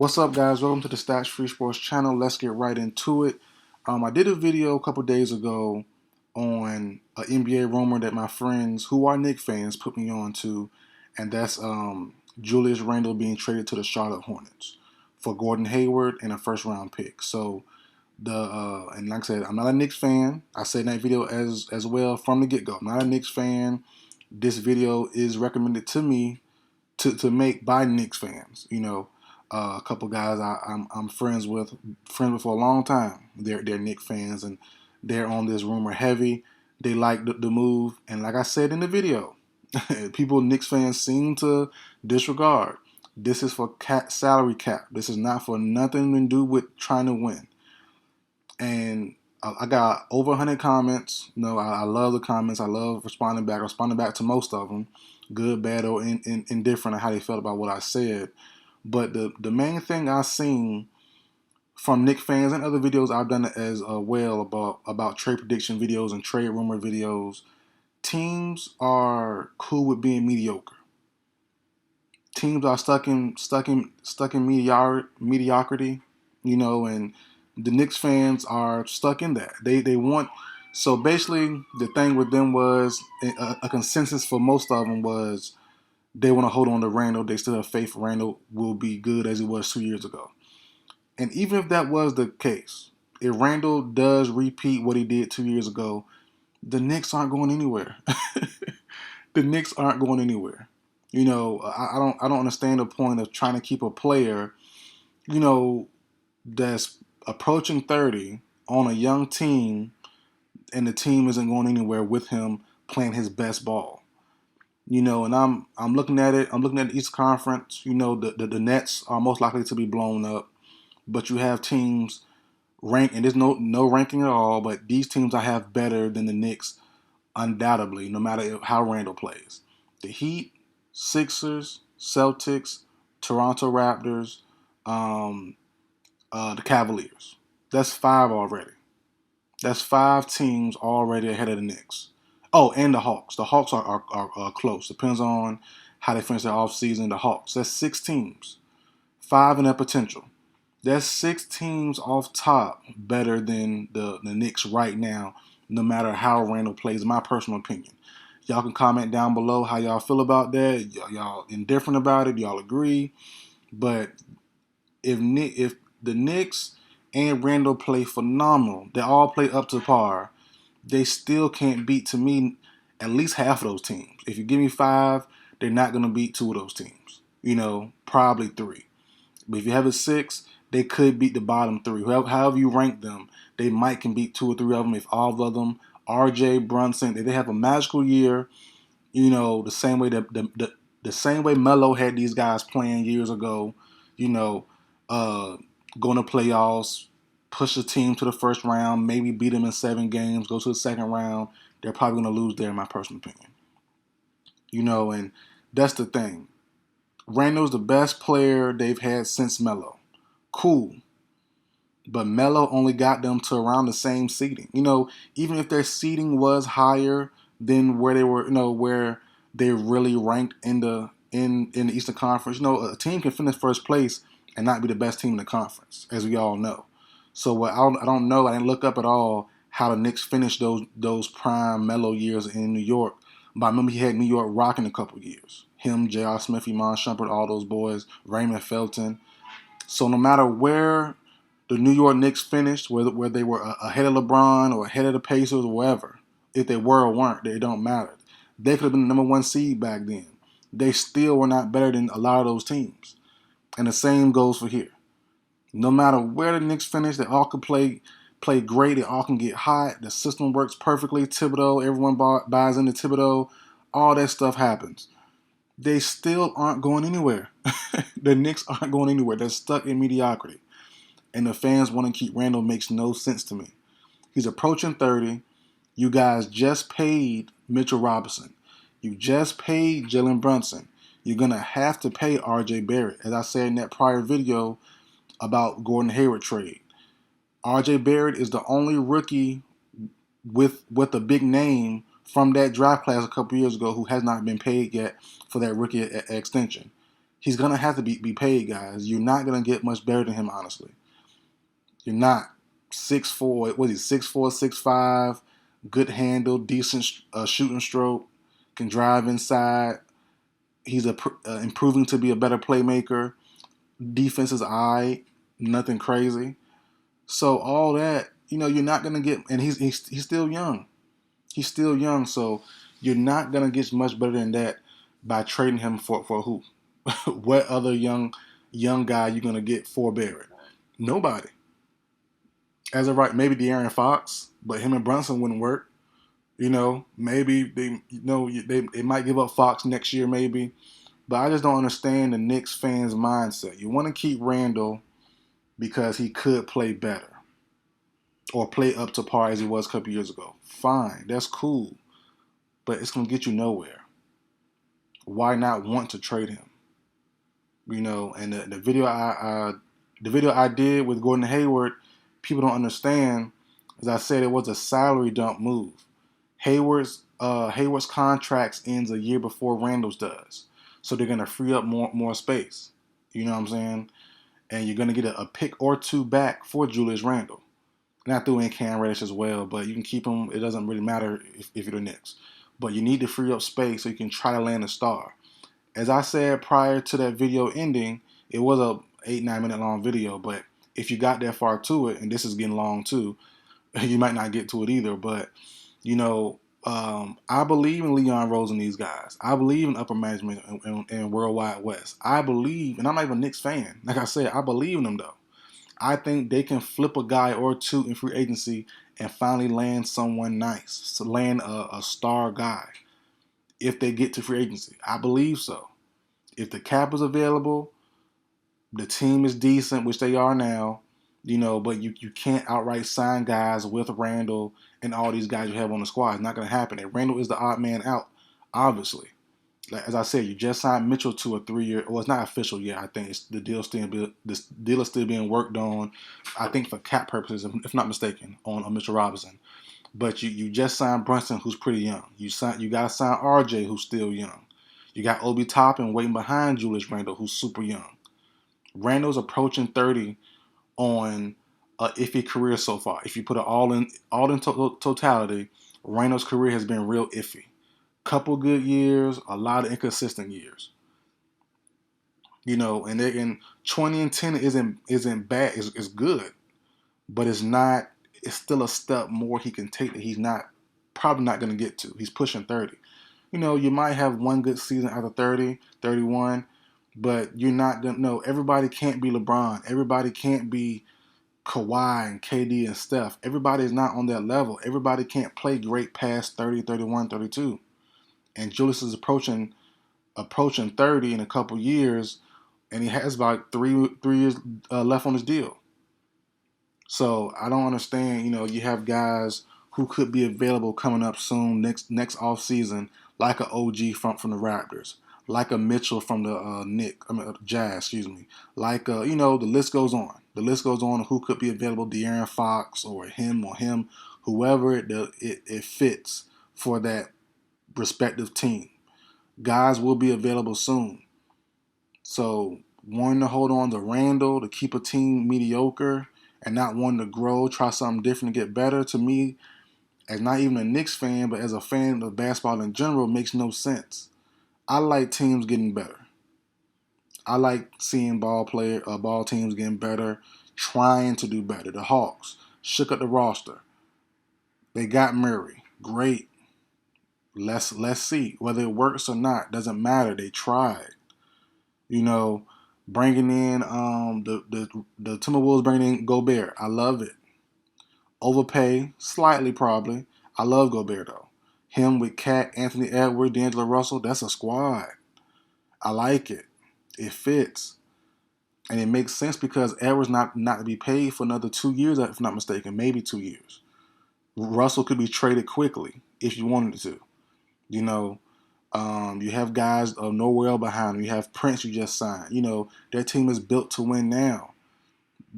What's up, guys? Welcome to the Stats Free Sports channel. Let's get right into it. I did a video a couple days ago on an NBA rumor that my friends who are Knicks fans put me on to, and that's Julius Randle being traded to the Charlotte Hornets for Gordon Hayward and a first round pick. So and like I said, I'm not a Knicks fan. I said in that video as well from the get go. I'm not a Knicks fan. This video is recommended to me to make by Knicks fans. A couple guys I'm friends with for a long time. They're Knicks fans, and they're on this rumor heavy. They like the move, and like I said in the video, people Knicks fans seem to disregard. This is for salary cap. This is not for nothing to do with trying to win. And I got over 100 comments. I love the comments. I love responding back. Responding back to most of them, good, bad, or indifferent on how they felt about what I said. But the main thing I've seen from Knicks fans and other videos I've done as well about trade prediction videos and trade rumor videos, teams are cool with being mediocre. Teams are stuck in mediocrity, and the Knicks fans are stuck in that. They want. So basically, the thing with them was a consensus for most of them was they want to hold on to Randle. They still have faith Randle will be good as he was 2 years ago. And even if that was the case, if Randle does repeat what he did 2 years ago, the Knicks aren't going anywhere. The Knicks aren't going anywhere. I don't understand the point of trying to keep a player, that's approaching 30 on a young team, and the team isn't going anywhere with him playing his best ball. And I'm looking at it. I'm looking at the East Conference. The Nets are most likely to be blown up, but you have teams ranked, and there's no ranking at all. But these teams I have better than the Knicks, undoubtedly, no matter how Randle plays. The Heat, Sixers, Celtics, Toronto Raptors, the Cavaliers. That's five already. That's five teams already ahead of the Knicks. Oh, and the Hawks. The Hawks are close. Depends on how they finish their offseason. The Hawks. That's six teams. Five in their potential. That's six teams off top better than the Knicks right now, no matter how Randle plays, in my personal opinion. Y'all can comment down below how y'all feel about that. Y'all indifferent about it. Y'all agree. But if the Knicks and Randle play phenomenal, they all play up to par, they still can't beat, to me, at least half of those teams. If you give me five, they're not going to beat two of those teams. Probably three. But if you have a six, they could beat the bottom three. However you rank them, they might can beat two or three of them. If all of them, RJ, Brunson, if they have a magical year, the same way the same way Melo had these guys playing years ago, going to playoffs, push a team to the first round, maybe beat them in 7 games, go to the second round, they're probably going to lose there, in my personal opinion. And that's the thing. Randle's the best player they've had since Melo. Cool. But Melo only got them to around the same seeding. Even if their seeding was higher than where they were, where they really ranked in the Eastern Conference, a team can finish first place and not be the best team in the conference, as we all know. So I don't know. I didn't look up at all how the Knicks finished those prime Melo years in New York. But I remember he had New York rocking a couple years. Him, J.R. Smith, Iman Shumpert, all those boys, Raymond Felton. So no matter where the New York Knicks finished, where they were ahead of LeBron or ahead of the Pacers or wherever, if they were or weren't, they don't matter. They could have been the number one seed back then. They still were not better than a lot of those teams. And the same goes for here. No matter where the Knicks finish, they all can play great. They all can get hot. The system works perfectly. Thibodeau, everyone buys into Thibodeau. All that stuff happens. They still aren't going anywhere. The Knicks aren't going anywhere. They're stuck in mediocrity. And the fans want to keep Randle makes no sense to me. He's approaching 30. You guys just paid Mitchell Robinson. You just paid Jalen Brunson. You're going to have to pay RJ Barrett. As I said in that prior video about Gordon Hayward trade. RJ Barrett is the only rookie with a big name from that draft class a couple years ago who has not been paid yet for that rookie extension. He's gonna have to be paid, guys. You're not gonna get much better than him, honestly. You're not. 6'4", what is he, 6'4", 6'5", good handle, decent shooting stroke, can drive inside. He's improving to be a better playmaker. Defense is alright, nothing crazy. So all that, you're not gonna get, and he's still young. He's still young, so you're not gonna get much better than that by trading him for who? What other young guy you gonna get for Barrett? Nobody. As of right, maybe De'Aaron Fox, but him and Brunson wouldn't work. Maybe they might give up Fox next year, maybe. But I just don't understand the Knicks fans' mindset. You want to keep Randle because he could play better or play up to par as he was a couple years ago. Fine, that's cool, but it's gonna get you nowhere. Why not want to trade him? And the video I did with Gordon Hayward, people don't understand. As I said, it was a salary dump move. Hayward's contract ends a year before Randle's does, so they're gonna free up more space. You know what I'm saying? And you're gonna get a pick or two back for Julius Randle. And I threw in Cam Reddish as well, but you can keep him. It doesn't really matter if you're the Knicks, but you need to free up space so you can try to land a star. As I said prior to that video ending, it was a 8-9 minute long video, but if you got that far to it, and this is getting long too, you might not get to it either. But I believe in Leon Rose and these guys. I believe in upper management and Worldwide West. I believe, and I'm not even a Knicks fan. Like I said, I believe in them though. I think they can flip a guy or two in free agency and finally land someone nice, so land a star guy if they get to free agency. I believe so. If the cap is available, the team is decent, which they are now, but you can't outright sign guys with Randle and all these guys you have on the squad. It's not going to happen. And Randle is the odd man out, obviously. Like, as I said, you just signed Mitchell to a 3-year. Well, it's not official yet. I think the deal is still being worked on. I think for cap purposes, if not mistaken, on Mitchell Robinson. But you just signed Brunson, who's pretty young. You got to sign RJ, who's still young. You got Obi Toppin waiting behind Julius Randle, who's super young. Randle's approaching 30 on a iffy career so far. If you put it all in totality, Randle's career has been real iffy. Couple good years, a lot of inconsistent years. And 20 and 10 isn't bad. It's good, but it's not. It's still a step more he can take that he's probably not going to get to. He's pushing 30. You might have one good season after 30, 31, but you're not going to know. Everybody can't be LeBron. Everybody can't be Kawhi and KD and Steph. Everybody is not on that level. Everybody can't play great past 30, 31, 32. And Julius is approaching 30 in a couple years, and he has about three years left on his deal. So I don't understand. You have guys who could be available coming up soon next off season, like an OG from the Raptors, like a Mitchell from the Jazz, excuse me. Like the list goes on. The list goes on of who could be available. De'Aaron Fox or him, whoever it fits for that respective team. Guys will be available soon. So wanting to hold on to Randle to keep a team mediocre and not wanting to grow, try something different to get better, to me, as not even a Knicks fan, but as a fan of basketball in general, makes no sense. I like teams getting better. I like seeing ball teams getting better, trying to do better. The Hawks shook up the roster. They got Murray. Great. Let's see. Whether it works or not, doesn't matter. They tried. Bringing in the Timberwolves, bringing in Gobert. I love it. Overpay slightly, probably. I love Gobert though. Him with Cat, Anthony Edwards, D'Angelo Russell. That's a squad. I like it. It fits, and it makes sense because Edwards not to be paid for another 2 years, if I'm not mistaken, maybe 2 years. Russell could be traded quickly if you wanted to. You have guys of Noel behind them. You have Prince you just signed. Their team is built to win now.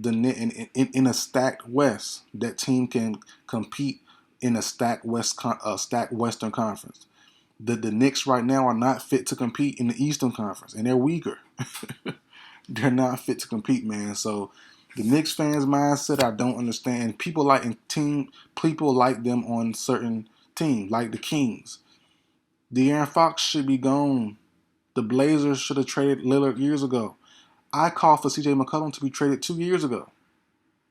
In a stacked West, that team can compete in a stacked Western Conference. The Knicks right now are not fit to compete in the Eastern Conference, and they're weaker. They're not fit to compete, man. So the Knicks fans' mindset, I don't understand. People like them on certain teams, like the Kings. De'Aaron Fox should be gone. The Blazers should have traded Lillard years ago. I called for CJ McCollum to be traded 2 years ago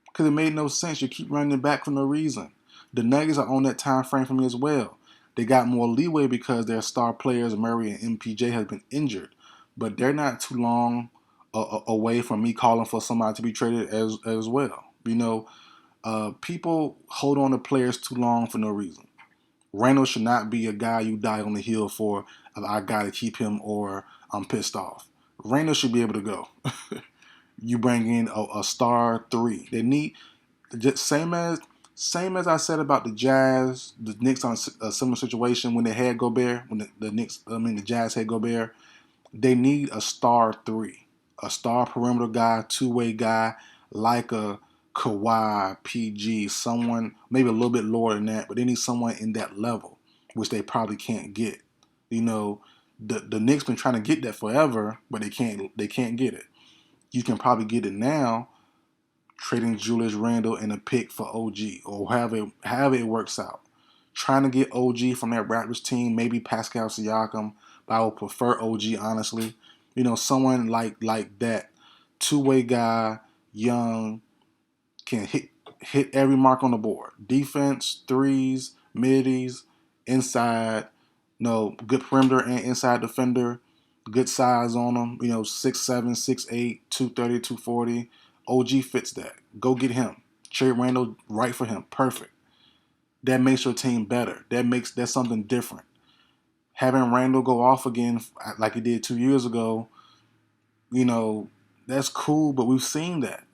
because it made no sense. You keep running it back for no reason. The Nuggets are on that time frame for me as well. They got more leeway because their star players, Murray and MPJ, have been injured, but they're not too long away from me calling for somebody to be traded as well. People hold on to players too long for no reason. Randle should not be a guy you die on the hill for. I got to keep him or I'm pissed off. Randle should be able to go. You bring in a star three. They need just same as I said about the Jazz. The Knicks on a similar situation when they had Gobert. When the Jazz had Gobert. They need a star three, a star perimeter guy, two-way guy like a Kawhi, PG, someone maybe a little bit lower than that, but they need someone in that level, which they probably can't get. The Knicks been trying to get that forever, but they can't get it. You can probably get it now, trading Julius Randle and a pick for OG or however it works out. Trying to get OG from that Raptors team, maybe Pascal Siakam, but I would prefer OG honestly. Someone like that, two-way guy, young, can hit every mark on the board. Defense, threes, middies, inside, good perimeter and inside defender, good size on him, 6'7", 6'8", 230, 240. OG fits that. Go get him. Trade Randle, right for him. Perfect. That makes your team better. That's something different. Having Randle go off again like he did 2 years ago, that's cool, but we've seen that.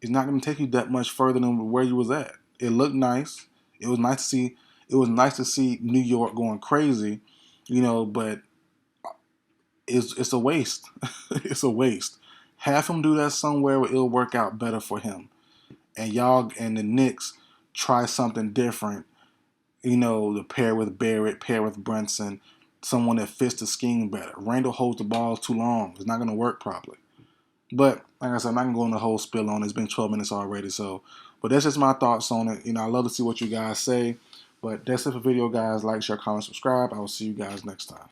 It's not going to take you that much further than where you was at. It looked nice. It was nice to see. It was nice to see New York going crazy, but it's a waste. It's a waste. Have him do that somewhere where it'll work out better for him. And y'all and the Knicks try something different. The pair with Barrett, pair with Brunson, someone that fits the scheme better. Randle holds the ball too long. It's not going to work properly. But like I said, I'm not going to go on the whole spill on it. It's been 12 minutes already. But that's just my thoughts on it. I love to see what you guys say. But that's it for the video, guys. Like, share, comment, subscribe. I will see you guys next time.